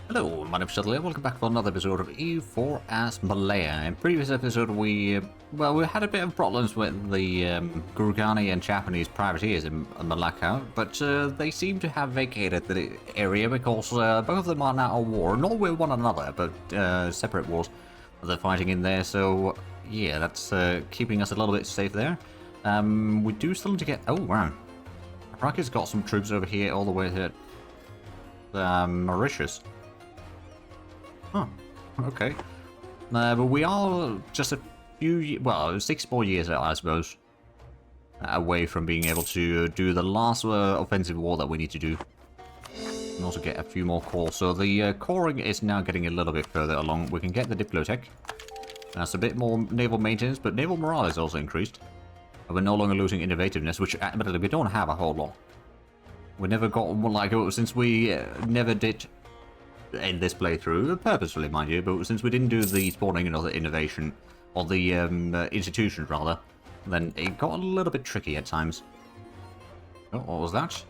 Hello, my name is Zhatelier. Welcome back for another episode of EU4 as Malaya. In previous episode, we had a bit of problems with the Gurugani and Japanese privateers in Malacca, but they seem to have vacated the area because both of them are now at war, not with one another, but separate wars they're fighting in there. So yeah, that's keeping us a little bit safe there. We do still need to get. Oh wow, Iraq's got some troops over here all the way to Mauritius. Huh, okay. But we are just a few, well, 6 more years, I suppose, away from being able to do the last offensive war that we need to do. And also get a few more cores. So the coring is now getting a little bit further along. We can get the Diplotech. That's a bit more naval maintenance, but naval morale is also increased. And we're no longer losing innovativeness, which admittedly we don't have a whole lot. We never got one like, since we never did in this playthrough, purposefully mind you, but since we didn't do the spawning or the innovation, or the institutions rather, then it got a little bit tricky at times. Oh, what was that?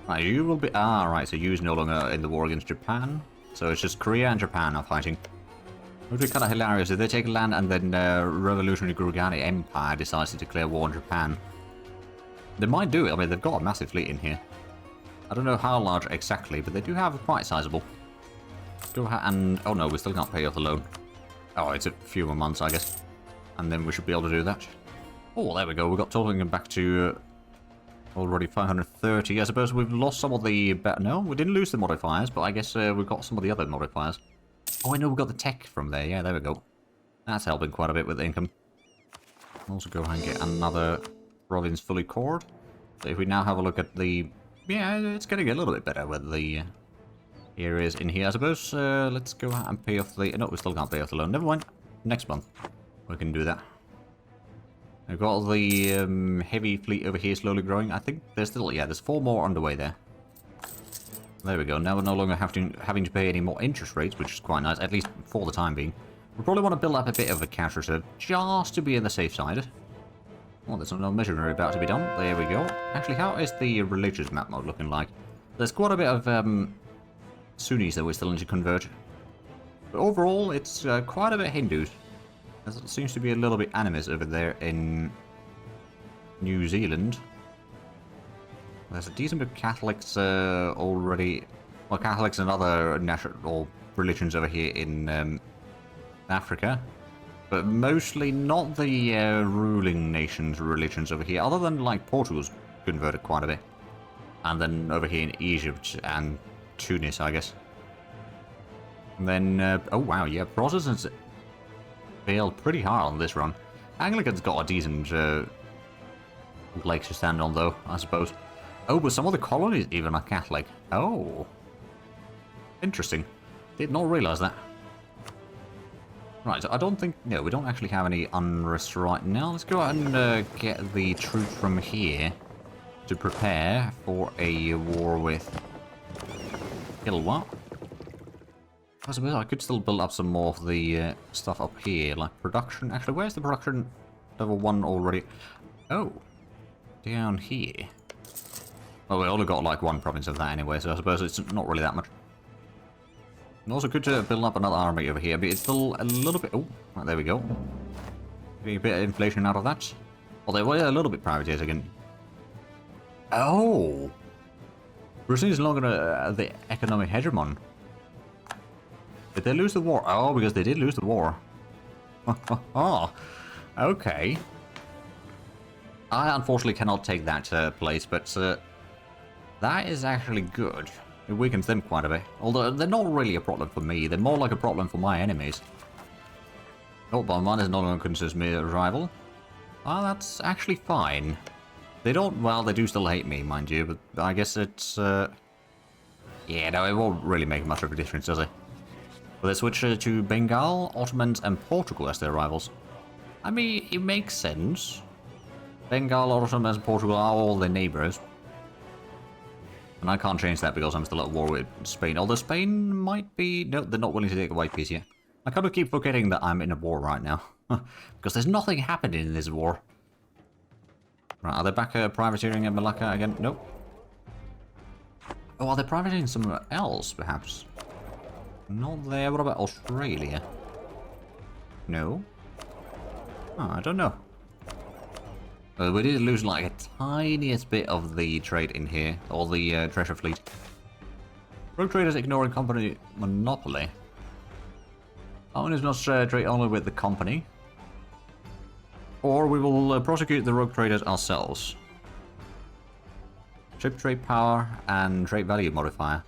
Right, you will be... Ah, right, so you's no longer in the war against Japan, so it's just Korea and Japan are fighting. It would be kind of hilarious if they take land and then Revolutionary Gurugani Empire decides to declare war on Japan. They might do it, I mean, they've got a massive fleet in here. I don't know how large exactly, but they do have quite sizable. And oh no, we still can't pay off the loan. Oh, it's a few more months, I guess. And then we should be able to do that. Oh, there we go. We got totaling back to already 530. I suppose we've lost some of the... No, we didn't lose the modifiers, but I guess we've got some of the other modifiers. Oh, I know we got the tech from there. Yeah, there we go. That's helping quite a bit with the income. Also go ahead and get another province fully cored. So if we now have a look at the... Yeah, it's getting a little bit better with the areas in here, I suppose. Let's go out and pay off the... No, we still can't pay off the loan. Never mind. Next month we can do that. We've got the heavy fleet over here slowly growing. I think there's still... Yeah, there's 4 more underway there. There we go. Now we're no longer having to pay any more interest rates, which is quite nice, at least for the time being. We probably want to build up a bit of a cash reserve just to be on the safe side. Oh, there's no missionary about to be done. There we go. Actually, how is the religious map mode looking like? There's quite a bit of Sunnis that we still need to convert. But overall, it's quite a bit Hindus. There seems to be a little bit animist over there in New Zealand. There's a decent bit of Catholics already. Well, Catholics and other national religions over here in Africa. But mostly not the ruling nations' religions over here, other than like Portugal's converted quite a bit. And then over here in Egypt and Tunis, I guess. And then, oh wow, yeah, Protestants failed pretty hard on this run. Anglicans got a decent leg to stand on though, I suppose. Oh, but some of the colonies even are Catholic. Oh. Interesting. Did not realise that. Right, so I don't think... No, we don't actually have any unrest right now. Let's go out and get the troops from here to prepare for a war with Kilwa. I suppose I could still build up some more of the stuff up here, like production. Actually, where's the production level 1 already? Oh, down here. Well, we only got like 1 province of that anyway, so I suppose it's not really that much. And also good to build up another army over here, but it's still a little bit... Oh, right, there we go. Getting a bit of inflation out of that. Although we're a little bit privateers again. Oh! Britain is no longer the economic hegemon. Did they lose the war? Oh, because they did lose the war. Oh, okay. I unfortunately cannot take that place, but that is actually good. It weakens them quite a bit. Although they're not really a problem for me. They're more like a problem for my enemies. Oh, but mine is no longer considers me a rival. Ah, that's actually fine. They don't... Well, they do still hate me, mind you. But I guess it's... Yeah, no, it won't really make much of a difference, does it? Will they switch to Bengal, Ottomans, and Portugal as their rivals? I mean, it makes sense. Bengal, Ottomans, and Portugal are all their neighbours. And I can't change that because I'm still at war with Spain. Although Spain might be... No, they're not willing to take a white piece yet. I kind of keep forgetting that I'm in a war right now. Because there's nothing happening in this war. Right, are they back privateering at Malacca again? Nope. Oh, are they privateering somewhere else, perhaps? Not there. What about Australia? No? Oh, I don't know. We did lose like a tiniest bit of the trade in here, or the treasure fleet. Rogue traders ignoring company monopoly. Owners must trade only with the company. Or we will prosecute the rogue traders ourselves. Ship trade power and trade value modifier.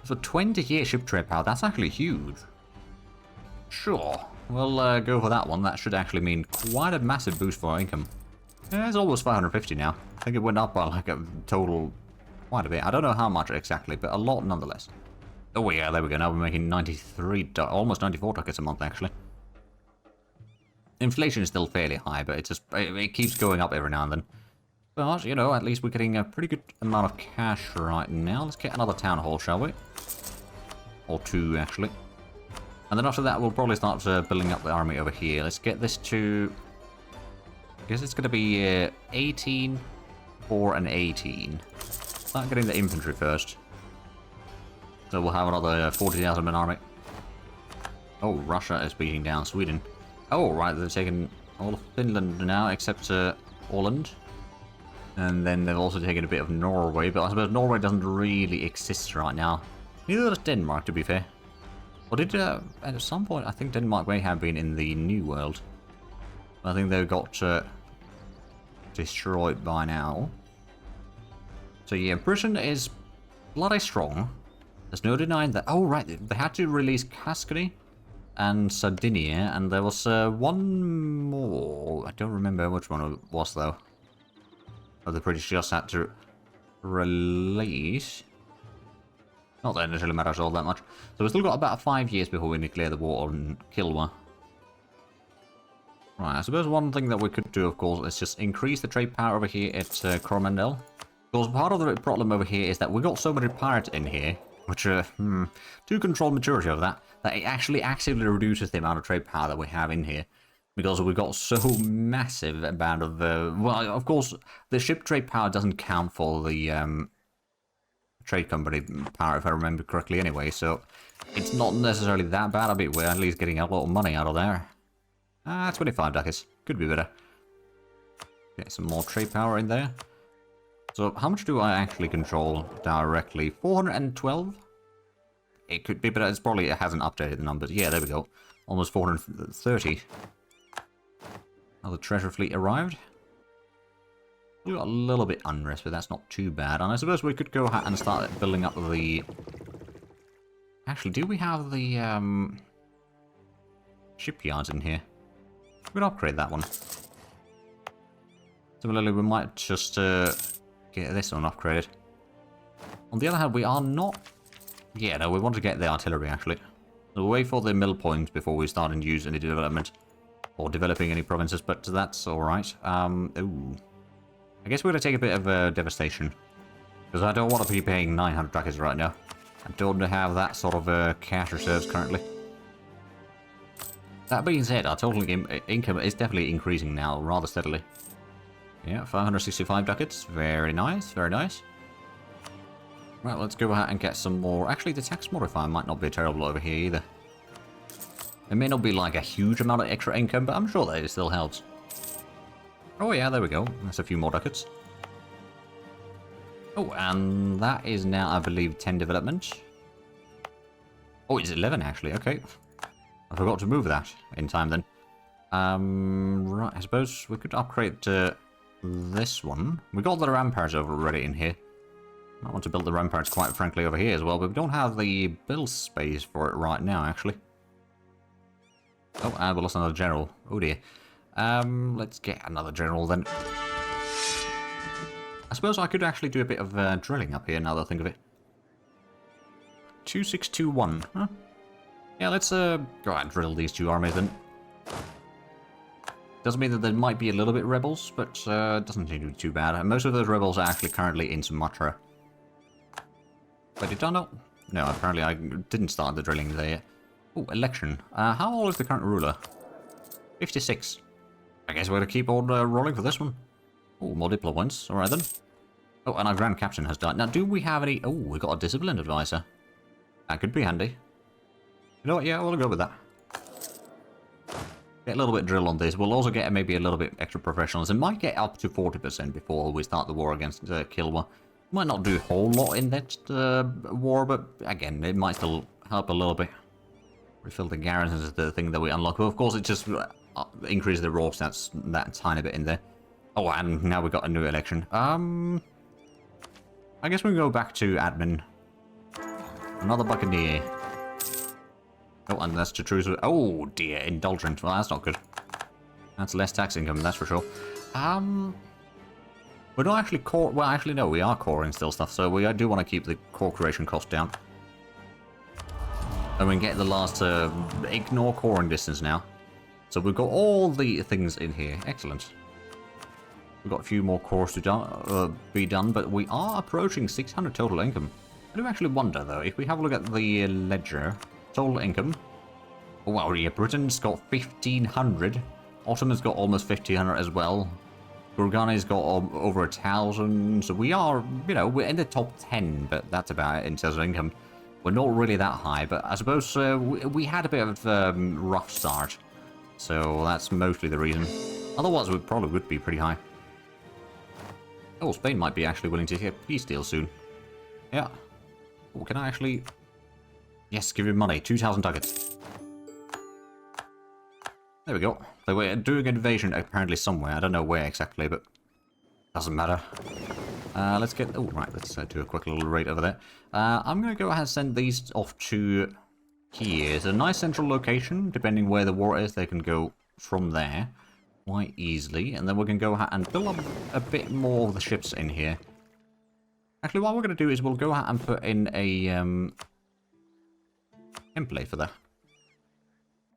For 20-year ship trade power, that's actually huge. Sure, we'll go for that one. That should actually mean quite a massive boost for our income. Yeah, it's almost 550 now. I think it went up by like a total quite a bit. I don't know how much exactly, but a lot nonetheless. Oh yeah, there we go. Now we're making 93, almost 94 ducats a month actually. Inflation is still fairly high, but it keeps going up every now and then. But, you know, at least we're getting a pretty good amount of cash right now. Let's get another town hall, shall we? Or two, actually. And then after that, we'll probably start building up the army over here. Let's get this to... I guess it's going to be 18, 4, and 18. Start getting the infantry first. So we'll have another 40,000 man army. Oh, Russia is beating down Sweden. Oh, right, they're taking all of Finland now, except Åland. And then they've also taken a bit of Norway, but I suppose Norway doesn't really exist right now. Neither does Denmark, to be fair. Or did, at some point, I think Denmark may have been in the New World. I think they got destroyed by now. So yeah, Britain is bloody strong. There's no denying that. Oh, right, they had to release Gascony and Sardinia, and there was one more. I don't remember which one it was, though. Oh, the British just had to release. Not that it necessarily matters all that much. So we've still got about 5 years before we declare the war on Kilwa. Right, I suppose one thing that we could do, of course, is just increase the trade power over here at Coromandel. Because part of the problem over here is that we got so many pirates in here, which to control maturity of that it actually actively reduces the amount of trade power that we have in here. Because we've got so massive amount of... well, of course, the ship trade power doesn't count for the trade company power, if I remember correctly anyway, so it's not necessarily that bad. I mean, we're at least getting a lot of money out of there. 25 ducats. Could be better. Get some more trade power in there. So, how much do I actually control directly? 412? It could be, but it's probably, it hasn't updated the numbers. Yeah, there we go. Almost 430. Now the treasure fleet arrived. We got a little bit unrest, but that's not too bad. And I suppose we could go ahead and start building up the... Actually, do we have the shipyards in here? We'd upgrade that one. Similarly, we might just get this one upgraded. On the other hand, we are not... Yeah, no, we want to get the artillery, actually. So we'll wait for the mill points before we start and use any development. Or developing any provinces, but that's alright. Ooh. I guess we're going to take a bit of devastation. Because I don't want to be paying 900 ducats right now. I don't have that sort of cash reserves currently. That being said, our total income is definitely increasing now, rather steadily. Yeah, 565 ducats. Very nice, very nice. Right, let's go ahead and get some more. Actually, the tax modifier might not be terrible over here either. It may not be like a huge amount of extra income, but I'm sure that it still helps. Oh yeah, there we go. That's a few more ducats. Oh, and that is now, I believe, 10 development. Oh, it's 11 actually, okay. I forgot to move that in time then. Right, I suppose we could upgrade this one. We got the ramparts already in here. I want to build the ramparts, quite frankly, over here as well, but we don't have the build space for it right now, actually. Oh, and we lost another general. Oh dear. Let's get another general then. I suppose I could actually do a bit of drilling up here now that I think of it. 2621, huh? Yeah, let's go out and drill these two armies then. Doesn't mean that there might be a little bit rebels, but doesn't seem to be too bad. Most of those rebels are actually currently in Sumatra. But did I not? No, apparently I didn't start the drilling there yet. Oh, election. How old is the current ruler? 56. I guess we're going to keep on rolling for this one. Oh, more diplo points. Alright then. Oh, and our Grand Captain has died. Now, do we have any... Oh, we got a discipline advisor. That could be handy. You know what, yeah, we'll go with that. Get a little bit of drill on this. We'll also get maybe a little bit extra professionalism. Might get up to 40% before we start the war against Kilwa. Might not do a whole lot in that war, but again, it might still help a little bit. Refill the garrisons is the thing that we unlock. But of course, it just increases the raw stats that tiny bit in there. Oh, and now we've got a new election. I guess we can go back to admin. Another buccaneer. Oh, and that's to truce with... Oh, dear, indulgent. Well, that's not good. That's less tax income, that's for sure. We're not actually core... Well, actually, no, we are coring still stuff, so we do want to keep the core creation cost down. And we can get the last... ignore coring distance now. So we've got all the things in here. Excellent. We've got a few more cores to be done, but we are approaching 600 total income. I do actually wonder, though, if we have a look at the ledger... Total income. Oh, wow, yeah, Britain's got 1,500. Ottoman's got almost 1,500 as well. Gurgani's got over 1,000. So we are, you know, we're in the top 10, but that's about it in terms of income. We're not really that high, but I suppose we had a bit of a rough start. So that's mostly the reason. Otherwise, we probably would be pretty high. Oh, Spain might be actually willing to get peace deal soon. Yeah. Oh, can I actually... Yes, give him money. 2,000 ducats. There we go. They were doing an invasion apparently somewhere. I don't know where exactly, but doesn't matter. Let's get... Oh, right. Let's do a quick little raid over there. I'm going to go ahead and send these off to here. It's a nice central location. Depending where the war is, they can go from there quite easily. And then we can go ahead and build up a bit more of the ships in here. Actually, what we're going to do is we'll go ahead and put in a... template for that.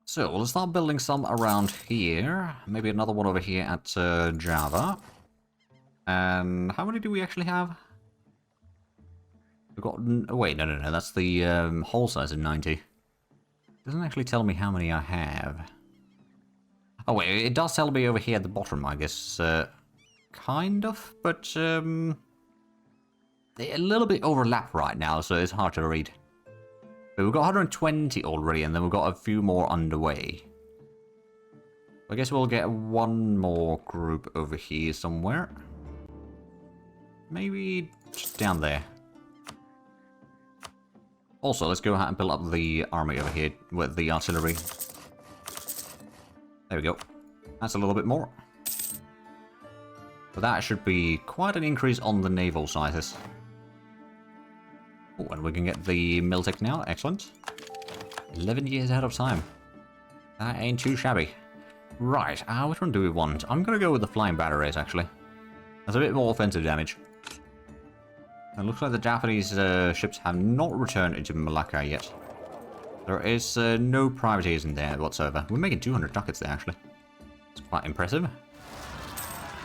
So we'll start building some around here. Maybe another one over here at Java. And how many do we actually have? We've got... Oh, wait, no. That's the whole size of 90. Doesn't actually tell me how many I have. Oh, wait, it does tell me over here at the bottom, I guess. Kind of, but they're a little bit overlap right now, so it's hard to read. But we've got 120 already, and then we've got a few more underway. I guess we'll get one more group over here somewhere. Maybe just down there. Also, let's go ahead and build up the army over here with the artillery. There we go. That's a little bit more. So that should be quite an increase on the naval sizes. Oh, and we can get the Miltech now. Excellent. 11 years ahead of time. That ain't too shabby. Right, which one do we want? I'm going to go with the flying batteries, actually. That's a bit more offensive damage. It looks like the Japanese ships have not returned into Malacca yet. There is no privateers in there whatsoever. We're making 200 ducats there, actually. It's quite impressive.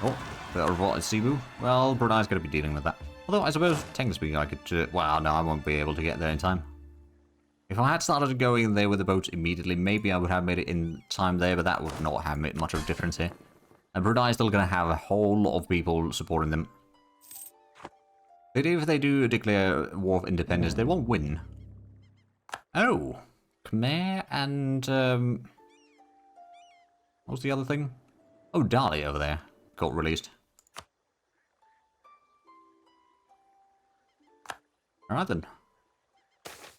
Oh, bit of revolt at Cebu. Well, Brunei's going to be dealing with that. Although, I suppose, technically speaking, I could... well, no, I won't be able to get there in time. If I had started going there with the boats immediately, maybe I would have made it in time there, but that would not have made much of a difference here. And Brunei is still going to have a whole lot of people supporting them. But if they do declare war of independence, they won't win. Oh! Khmer and... what was the other thing? Oh, Dali over there got released. Alright then.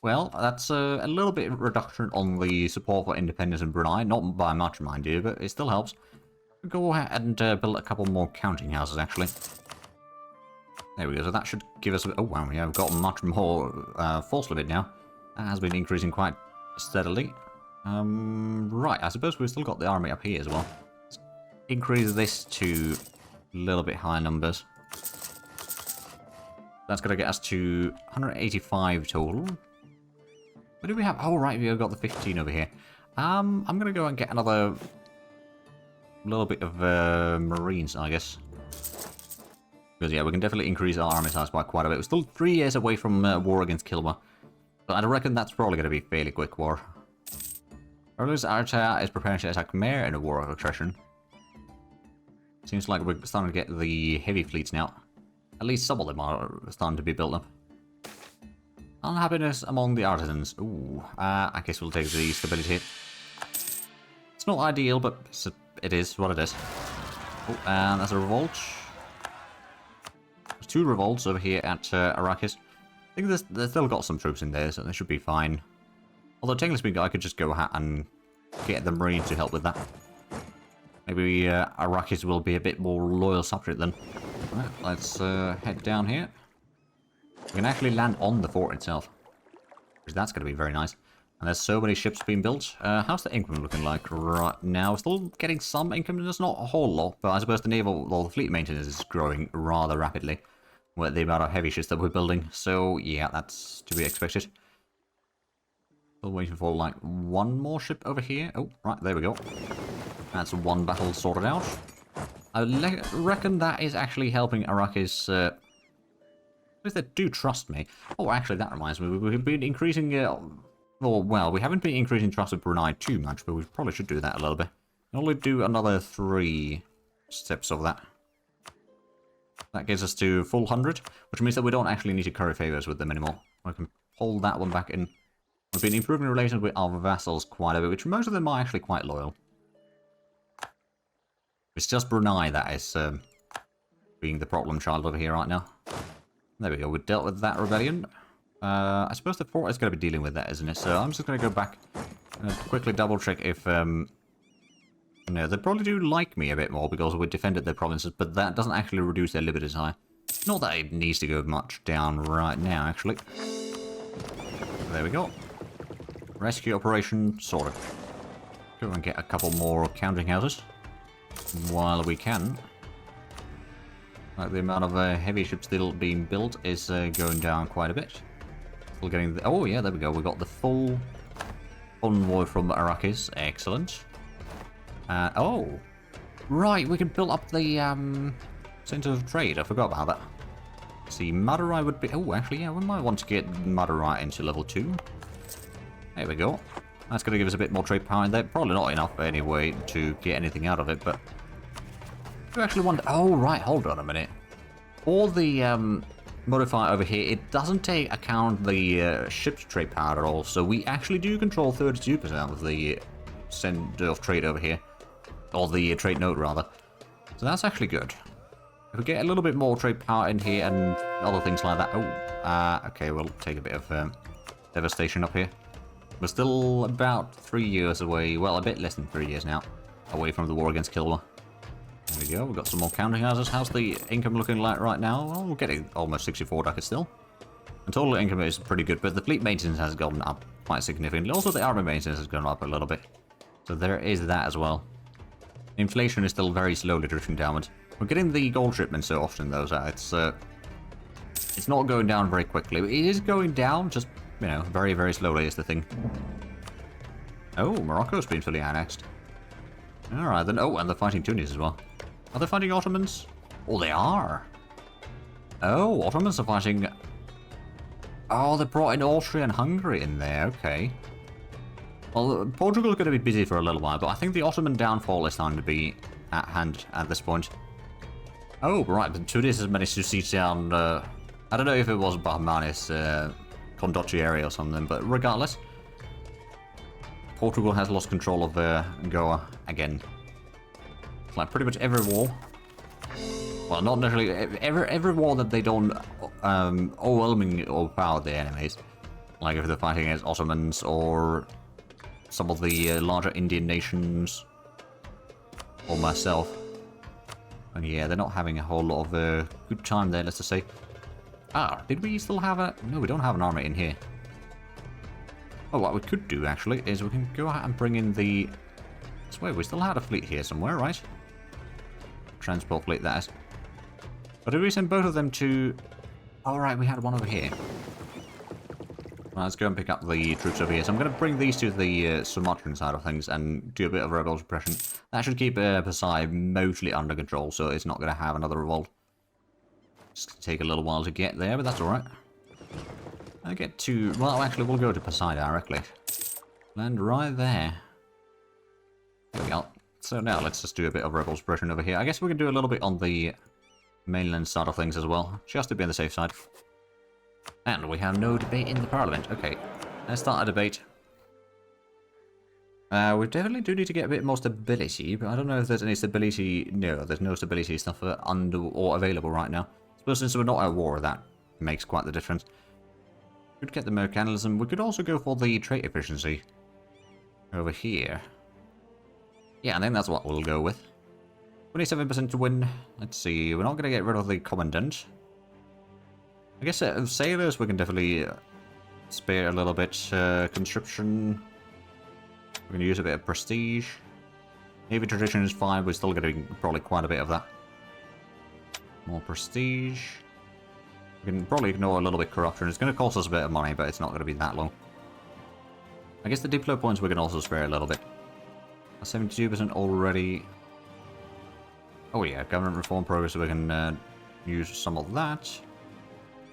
Well, that's a little bit of reduction on the support for independence in Brunei. Not by much, mind you, but it still helps. We'll go ahead and build a couple more counting houses, actually. There we go, so that should give us... Oh, wow, yeah, we've got much more force limit now. That has been increasing quite steadily. Right, I suppose we've still got the army up here as well. Let's increase this to a little bit higher numbers. That's going to get us to 185 total. What do we have? Oh, right, we've got the 15 over here. I'm going to go and get another little bit of Marines, I guess. Because, yeah, we can definitely increase our army size by quite a bit. We're still 3 years away from war against Kilwa. But I reckon that's probably going to be a fairly quick war. Colonise Australia is preparing to attack Khmer in a war of aggression. Seems like we're starting to get the heavy fleets now. At least some of them are starting to be built up. Unhappiness among the artisans. Ooh, I guess we'll take the stability hit. It's not ideal, but it is what it is. Oh, and that's a revolt. There's 2 revolts over here at Arrakis. I think they've still got some troops in there, so they should be fine. Although, technically speaking, I could just go ahead and get the Marines to help with that. Maybe Arrakis will be a bit more loyal subject then. Right, let's head down here. We can actually land on the fort itself. Because that's going to be very nice. And there's so many ships being built. How's the income looking like right now? Still getting some income, there's not a whole lot. But I suppose the naval, well, the fleet maintenance is growing rather rapidly. With the amount of heavy ships that we're building. So, yeah, that's to be expected. Still waiting for, like, 1 more ship over here. Oh, right, there we go. That's 1 battle sorted out. I reckon that is actually helping Arrakis. At least they do trust me. Oh, actually, that reminds me. We've been increasing... well, we haven't been increasing trust with Brunei too much, but we probably should do that a little bit. We'll only do another 3 steps of that. That gets us to full 100, which means that we don't actually need to curry favors with them anymore. We can pull that one back in. We've been improving relations with our vassals quite a bit, which most of them are actually quite loyal. It's just Brunei that is being the problem child over here right now. There we go, we dealt with that rebellion. I suppose the fort is going to be dealing with that, isn't it? So I'm just going to go back and quickly double check if... no, they probably do like me a bit more because we defended their provinces, but that doesn't actually reduce their liberties high. Not that it needs to go much down right now, actually. There we go. Rescue operation sorted. Go and get a couple more counting houses while we can. Like the amount of heavy ships still being built is going down quite a bit. Still getting the, oh yeah, there we go. We got the full convoy from Arrakis. Excellent. Oh, right. We can build up the center of trade. I forgot about that. See, Madurai would be. Oh, actually, yeah, we might want to get Madurai into level 2. There we go. That's going to give us a bit more trade power in there. Probably not enough anyway to get anything out of it, but we actually want... Oh, right, hold on a minute. All the modifier over here, it doesn't take account the ship's trade power at all, so we actually do control 32% of the center of trade over here. Or the trade node, rather. So that's actually good. If we get a little bit more trade power in here and other things like that... Oh, okay, we'll take a bit of devastation up here. We're still about 3 years away, well, a bit less than 3 years now, away from the war against Kilwa. There we go, we've got some more counting houses. How's the income looking like right now? Well, we're getting almost 64 ducats still. And total income is pretty good, but the fleet maintenance has gone up quite significantly. Also, the army maintenance has gone up a little bit. So there is that as well. Inflation is still very slowly drifting downwards. We're getting the gold shipments so often, though, so it's not going down very quickly. It is going down, just... you know, very, very slowly is the thing. Oh, Morocco's been fully annexed. Alright then. Oh, and they're fighting Tunis as well. Are they fighting Ottomans? Oh, they are. Oh, Ottomans are fighting... Oh, they brought in Austria and Hungary in there. Okay. Well, Portugal's going to be busy for a little while, but I think the Ottoman downfall is starting to be at hand at this point. Oh, right. But Tunis has managed to siege down... I don't know if it was Bahmanis... Kondochi area or something, but regardless, Portugal has lost control of Goa again. It's like pretty much every war. Well, not necessarily every war that they don't overwhelmingly overpower their enemies. Like if they're fighting against Ottomans or some of the larger Indian nations, or myself. And yeah, they're not having a whole lot of good time there, let's just say. Ah, did we still have a... No, we don't have an army in here. Oh, what we could do, actually, is we can go out and bring in the... I swear, we still had a fleet here somewhere, right? Transport fleet, that is. But did we send both of them to... Oh, right, we had one over here. Well, let's go and pick up the troops over here. So I'm going to bring these to the Sumatran side of things and do a bit of rebel suppression. That should keep Pasai mostly under control, so it's not going to have another revolt. It's going to take a little while to get there, but that's alright. I get to... Well, actually, we'll go to Pasai directly. Land right there. There we go. So now let's just do a bit of rebel suppression over here. I guess we can do a little bit on the mainland side of things as well, just to be on the safe side. And we have no debate in the parliament. Okay, let's start a debate. We definitely do need to get a bit more stability, but I don't know if there's any stability. No, there's no stability stuff under or available right now. I suppose since we're not at war, that makes quite the difference. We could get the mechanism. We could also go for the trade efficiency over here. Yeah, I think that's what we'll go with. 27% to win. Let's see. We're not going to get rid of the commandant. I guess sailors we can definitely spare a little bit. Conscription. We're going to use a bit of prestige. Navy tradition is fine. We're still getting probably quite a bit of that. More prestige. We can probably ignore a little bit corruption. It's going to cost us a bit of money, but it's not going to be that long. I guess the diplo points we can also spare a little bit. 72% already. Oh yeah, government reform progress, so we can use some of that.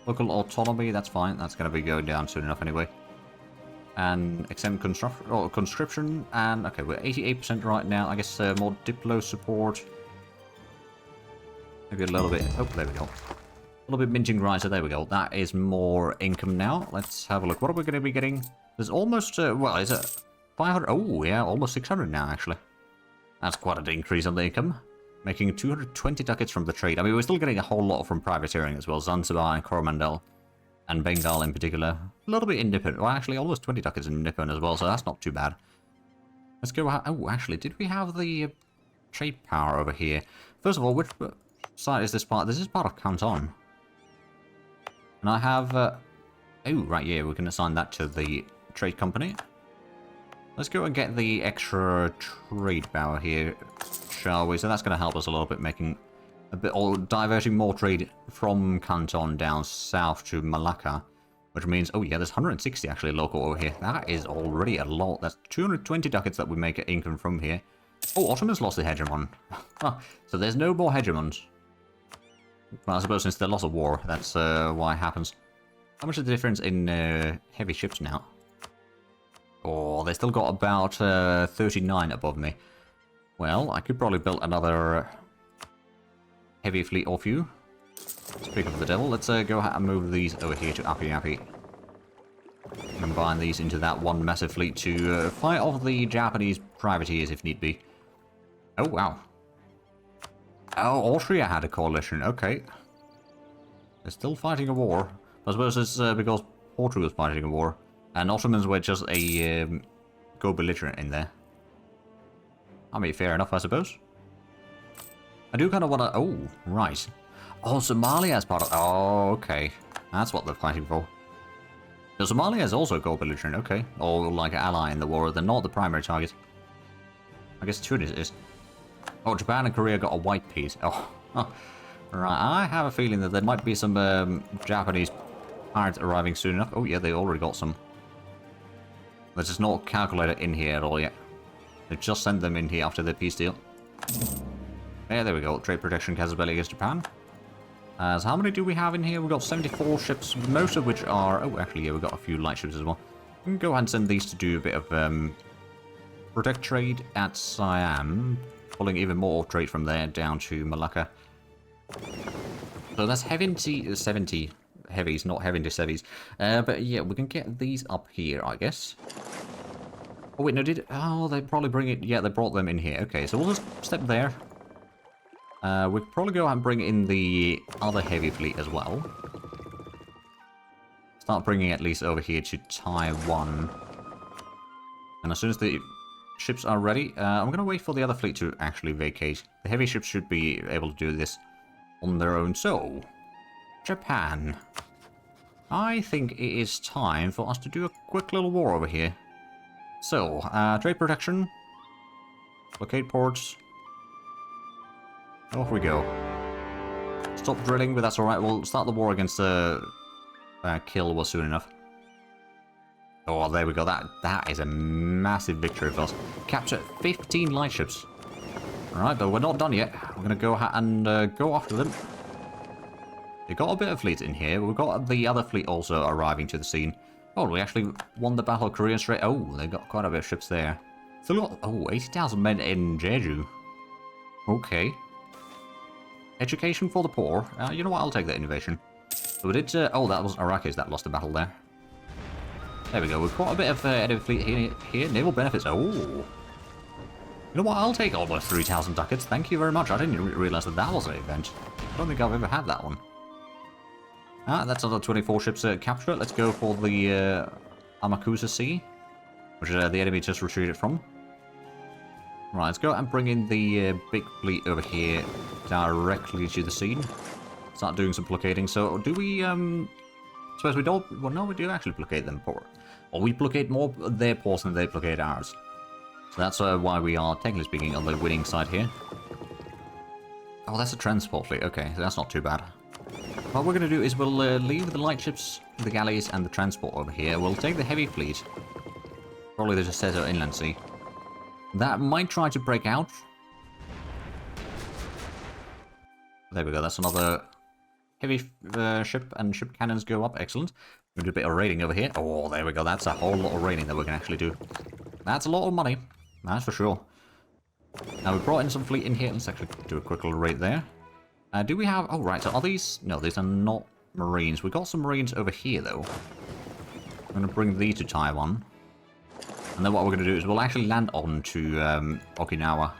Local autonomy, that's fine. That's going to be going down soon enough anyway. And exempt conscription, and okay, we're 88% right now. I guess more diplo support. Maybe a little bit. Oh, there we go. A little bit minting rights, so there we go. That is more income now. Let's have a look. What are we going to be getting? There's almost, well, is it 500? Oh, yeah, almost 600 now, actually. That's quite an increase on the income. Making 220 ducats from the trade. I mean, we're still getting a whole lot from privateering as well. Zanzibar and Coromandel. And Bengal in particular. A little bit in Nippon. Well, actually, almost 20 ducats in Nippon as well, so that's not too bad. Let's go... Oh, actually, did we have the trade power over here? First of all, which side is this part? This is part of Canton. And I have... oh, right, yeah, we can assign that to the trade company. Let's go and get the extra trade power here, shall we? So that's going to help us a little bit, making a bit, or diverting more trade from Canton down south to Malacca, which means, oh yeah, there's 160 actually local over here. That is already a lot. That's 220 ducats that we make income from here. Oh, Ottomans lost the hegemon. So there's no more hegemons. Well, I suppose since they lost a war, that's why it happens. How much is the difference in heavy ships now? Oh, they still got about 39 above me. Well, I could probably build another heavy fleet off you. Speak of the devil, let's go ahead and move these over here to Api Api. Combine these into that one massive fleet to fight off the Japanese privateers if need be. Oh, wow. Oh, Austria had a coalition, okay. They're still fighting a war. I suppose it's because Portugal was fighting a war. And Ottomans were just a go-belligerent in there. I mean, fair enough, I suppose. I do kind of want to... Oh, right. Oh, Somalia is part of... Oh, okay. That's what they're fighting for. So Somalia is also go-belligerent, okay. Or like an ally in the war. They're not the primary target. I guess Tunis is. Oh, Japan and Korea got a white piece. Oh, right. I have a feeling that there might be some Japanese pirates arriving soon enough. Oh, yeah, they already got some. Let's just not calculate it in here at all yet. They just sent them in here after the peace deal. Yeah, there we go. Trade protection Casabelli against Japan. So how many do we have in here? We've got 74 ships, most of which are... Oh, actually, yeah, we've got a few light ships as well. We can go ahead and send these to do a bit of protect trade at Siam. Pulling even more trade from there down to Malacca. So that's 70 heavies, not heavy into heavies. But yeah, we can get these up here, I guess. Oh wait, no, oh, they probably bring it... Yeah, they brought them in here. Okay, so we'll just step there. We could probably go and bring in the other heavy fleet as well. Start bringing at least over here to Taiwan. And as soon as the ships are ready, I'm going to wait for the other fleet to actually vacate. The heavy ships should be able to do this on their own. So, Japan. I think it is time for us to do a quick little war over here. So, trade protection. Blockade ports. Off we go. Stop drilling, but that's alright. We'll start the war against Kill soon enough. Oh, there we go. That is a massive victory for us. Capture 15 light ships. Alright, but we're not done yet. We're going to go ahead and go after them. We've got a bit of fleet in here. We've got the other fleet also arriving to the scene. Oh, we actually won the Battle of Korea Strait. Oh, they got quite a bit of ships there. Still got, oh, 80,000 men in Jeju. Okay. Education for the poor. You know what? I'll take that innovation. So we did... oh, that was Iraqis that lost the battle there. There we go. We've got a bit of enemy fleet here. Naval benefits. Oh. You know what? I'll take almost 3,000 ducats. Thank you very much. I didn't realize that that was an event. I don't think I've ever had that one. Ah, that's another 24 ships captured. Let's go for the Amakusa Sea, which the enemy just retreated from. Right, let's go and bring in the big fleet over here directly to the scene. Start doing some blockading. So, do we, suppose we don't, well, no, we do actually blockade them for, or we blockade more their ports than they blockade ours. So that's why we are, technically speaking, on the winning side here. Oh, that's a transport fleet. Okay, so that's not too bad. What we're going to do is we'll leave the light ships, the galleys, and the transport over here. We'll take the heavy fleet. Probably the Zhatelier Inland Sea. That might try to break out. There we go. That's another heavy ship, and ship cannons go up. Excellent. We'll do a bit of raiding over here. Oh, there we go. That's a whole lot of raiding that we can actually do. That's a lot of money. That's for sure. Now, we brought in some fleet in here. Let's actually do a quick little raid there. Do we have... oh, right. So are these... no, these are not Marines. We've got some Marines over here, though. I'm going to bring these to Taiwan. And then what we're going to do is we'll actually land on to Okinawa.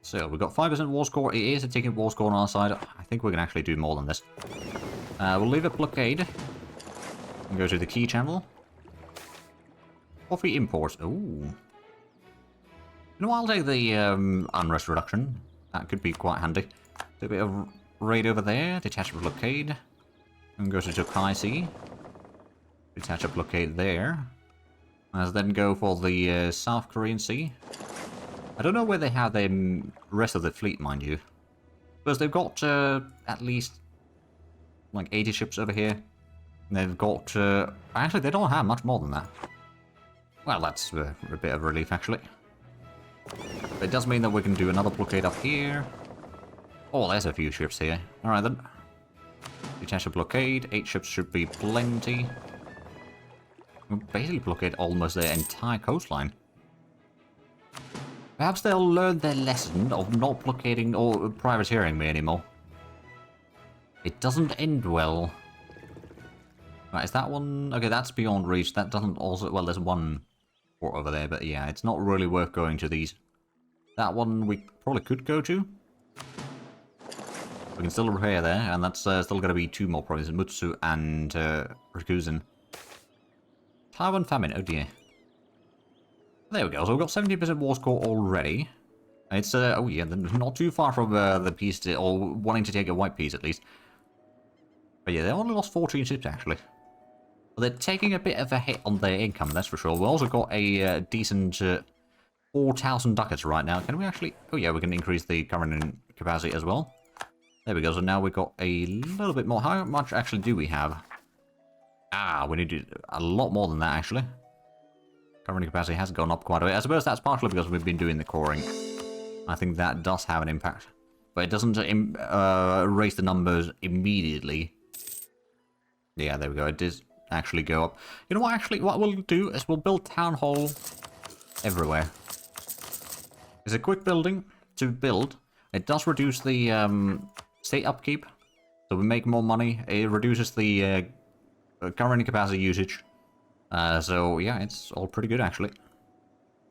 So, we've got 5% war score. It is a ticking war score on our side. I think we can actually do more than this. We'll leave a blockade. And go to the key channel. Coffee imports. Ooh. You know what? I'll take the unrest reduction. That could be quite handy. Do a bit of raid over there. Detach a blockade. And go to Tokai Sea. Detach a blockade there. And then go for the South Korean Sea. I don't know where they have the rest of the fleet, mind you. Because they've got at least like 80 ships over here. They've got... actually, they don't have much more than that. Well, that's a bit of relief, actually. But it does mean that we can do another blockade up here. Oh, there's a few ships here. Alright then. Detach a blockade. 8 ships should be plenty. We'll basically blockade almost their entire coastline. Perhaps they'll learn their lesson of not blockading or privateering me anymore. It doesn't end well. Right, is that one... okay, that's beyond reach. That doesn't also... well, there's one port over there, but yeah, it's not really worth going to these. That one we probably could go to. We can still repair there, and that's still going to be 2 more provinces, Mutsu and Rikuzen. Taiwan famine, oh dear. There we go, so we've got 70% war score already. It's, oh yeah, not too far from the peace, or wanting to take a white peace at least. But yeah, they only lost 14 ships actually. But they're taking a bit of a hit on their income, that's for sure. We've also got a decent 4,000 ducats right now. Can we actually... oh yeah, we can increase the current capacity as well. There we go, so now we've got a little bit more. How much actually do we have? Ah, we need to do a lot more than that actually. Current capacity has gone up quite a bit. I suppose that's partially because we've been doing the coring. I think that does have an impact. But it doesn't raise the numbers immediately. Yeah, there we go. It does actually go up. You know what, actually, what we'll do is we'll build town hall everywhere. It's a quick building to build. It does reduce the state upkeep. So we make more money. It reduces the current capacity usage. So, yeah, it's all pretty good, actually.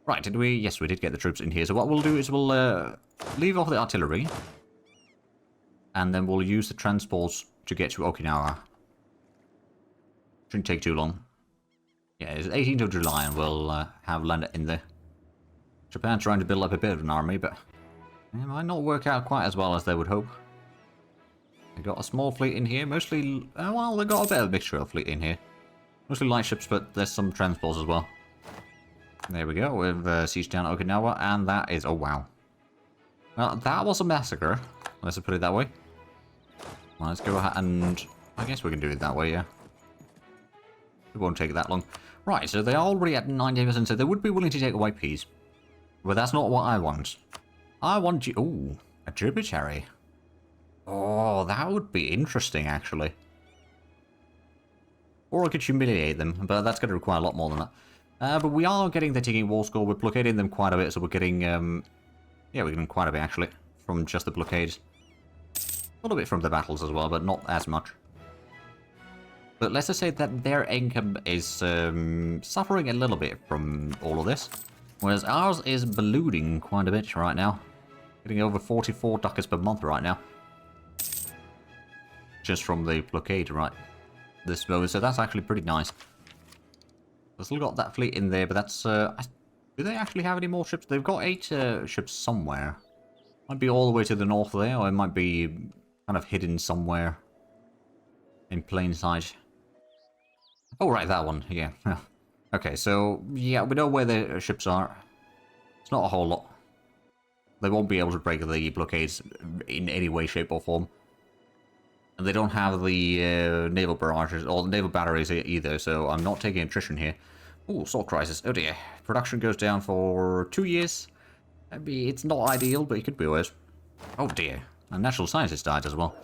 Right, did we... yes, we did get the troops in here. So what we'll do is we'll leave off the artillery. And then we'll use the transports to get to Okinawa. Shouldn't take too long. Yeah, it's 18th of July and we'll have landed in there. Japan's trying to build up a bit of an army, but it might not work out quite as well as they would hope. They got a small fleet in here, mostly... well, they got a bit of a mixture of fleet in here. Mostly light ships, but there's some transports as well. There we go, we've sieged down Okinawa, and that is... oh, wow. Well, that was a massacre. Let's put it that way. Well, let's go ahead and... I guess we can do it that way, yeah. It won't take that long. Right, so they're already at 90%, so they would be willing to take a white piece. But that's not what I want. I want you... ooh, a tributary. Oh, that would be interesting, actually. Or I could humiliate them, but that's going to require a lot more than that. But we are getting the ticking war score. We're blockading them quite a bit, so we're getting... yeah, we're getting quite a bit, actually, from just the blockades. A little bit from the battles as well, but not as much. But let's just say that their income is suffering a little bit from all of this. Whereas ours is ballooning quite a bit right now. Getting over 44 ducats per month right now. Just from the blockade right this moment. So that's actually pretty nice. We've still got that fleet in there, but that's... do they actually have any more ships? They've got 8 ships somewhere. Might be all the way to the north there, or it might be kind of hidden somewhere in plain sight. Oh, right, that one. Yeah. Okay, so, yeah, we know where the ships are. It's not a whole lot. They won't be able to break the blockades in any way, shape, or form. And they don't have the naval barrages, or naval batteries either, so I'm not taking attrition here. Ooh, salt crisis. Oh dear. Production goes down for 2 years. I mean, it's not ideal, but it could be worse. Oh dear. And natural scientist died as well.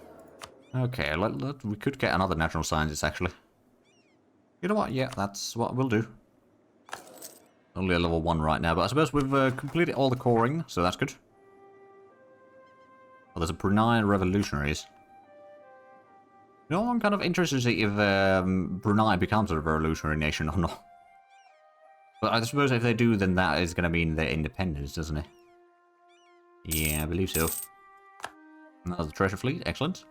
Okay, we could get another natural scientist, actually. You know what? Yeah, that's what we'll do. Only a level 1 right now, but I suppose we've completed all the coring, so that's good. Oh, there's a Brunei revolutionaries. You know, I'm kind of interested to see if Brunei becomes a revolutionary nation or not. But I suppose if they do, then that is going to mean their independence, doesn't it? Yeah, I believe so. Another treasure fleet, excellent.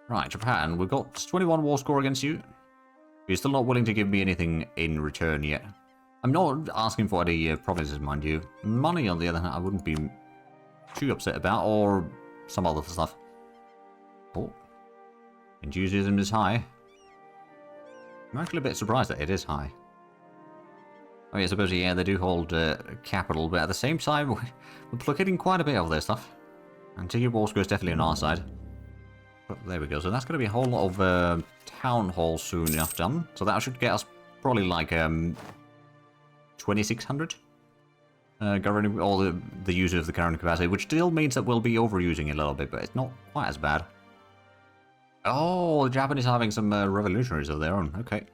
Right, Japan, we've got 21 war score against you. You're still not willing to give me anything in return yet. I'm not asking for any promises, mind you. Money, on the other hand, I wouldn't be too upset about, or some other stuff. Oh. Enthusiasm is high. I'm actually a bit surprised that it is high. I mean, I suppose, yeah, they do hold capital, but at the same time, we're blockading quite a bit of their stuff. And Tiki War score is definitely on our side. But there we go, so that's going to be a whole lot of town halls soon enough done. So that should get us probably like 2,600 governing all the use of the current capacity, which still means that we'll be overusing a little bit, but it's not quite as bad. Oh, the Japanese are having some revolutionaries of their own. Okay.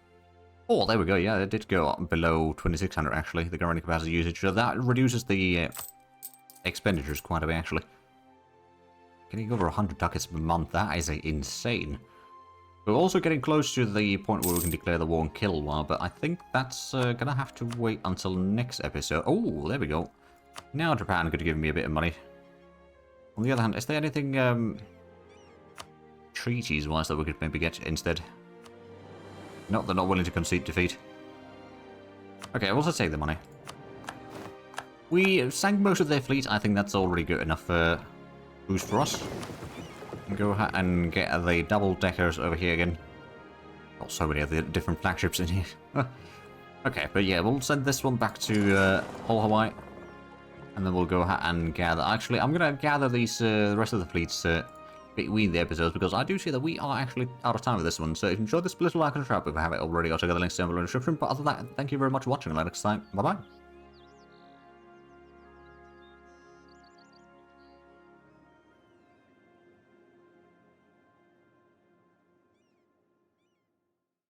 Oh, there we go. Yeah, it did go up below 2,600 actually, the current capacity usage. So that reduces the expenditures quite a bit actually. Getting over 100 ducats per month, that is insane. We're also getting close to the point where we can declare the war and kill one, but I think that's gonna have to wait until next episode. Oh, there we go. Now Japan could give me a bit of money. On the other hand, is there anything treaties-wise that we could maybe get instead? No, they're not willing to concede defeat. Okay, I'll also take the money. We sank most of their fleet. I think that's already good enough boost for us. And go ahead and get the double-deckers over here again. Oh, so many of the different flagships in here. Okay, but yeah, we'll send this one back to Hull, Hawaii. And then we'll go ahead and gather. Actually, I'm going to gather these the rest of the fleets between the episodes, because I do see that we are actually out of time with this one. So if you enjoyed this, please like and subscribe if you haven't already. I'll check out the links down below in the description. But other than that, thank you very much for watching. Until next time, bye-bye.